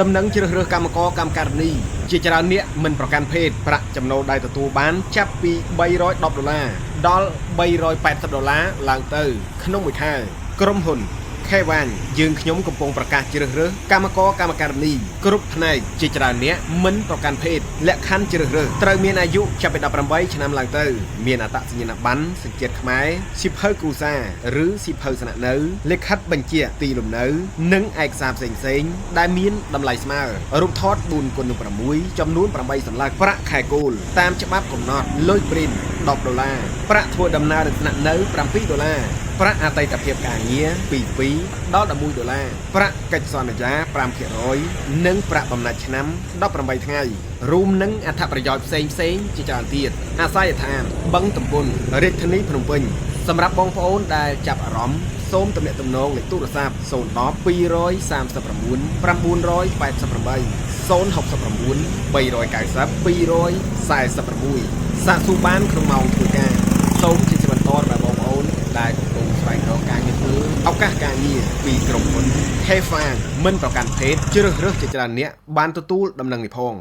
ដំណឹងជ្រើសរើសកម្មករកម្មការិនីជាច្រើនអ្នកមិនប្រកាន់ភេទប្រាក់ចំណូលដែលទទួលបានចាប់ពី$310ដល់$380ឡើងទៅក្នុងមួយខែក្រុមហ៊ុនខេវ៉ាញយើងខ្ញុំកំពុងប្រកាសជ្រើសរើសកម្មករកម្មការិនីគ្រប់ផ្នែកជាច្រើនអ្នកមិនប្រកាន់ភេទលក្ខខណ្ឌជ្រើសរើសត្រូវមានអាយុចាប់ពី18ឆ្នាំឡើងទៅមានអត្តសញ្ញាណប័ណ្ណសញ្ជាតិខ្មែរសៀវភៅគ្រួសារឬសៀវភៅស្នាក់នៅលិខិតបញ្ជាក់ទីលំនៅនិងឯកសារផ្សេងៗដែលមានតម្លៃស្មើរូបថត4x6ចំនួន8សន្លឹកប្រាក់ខែគោលតាមច្បាប់កំណត់លុយព្រីន$10ប្រាក់ធ្វើដំណើរស្នាក់នៅ$7ប្រាក់អតីតភាពការងារពី2ដល់$11ប្រាក់កិច្ចសន្យា 5% និងប្រាក់បំណាច់ឆ្នាំ18ថ្ងៃរួមនឹងអត្ថប្រយោជន៍ផ្សេងជាច្រើនទៀតអាស័យដ្ឋានបឹងទំពុនរាជធានីភ្នំពេញសម្រាប់បងប្អូនដែលចាប់អារម្មណ៍សូមទំនាក់ទំនងលេខទូរស័ព្ទ010 239 988 069 390 246សាកសួរបានក្នុងម៉ោងធ្វើការសូមជាបន្តដល់បងប្អូនដែលកំពុងស្វែងរកការងារធ្វើឱកាសការងារពីក្រុមហ៊ុន K-Fan មិនប្រកាន់ភេទជ្រើសរើសជាច្រើនអ្នកបានទទួលដំណឹងនេះផង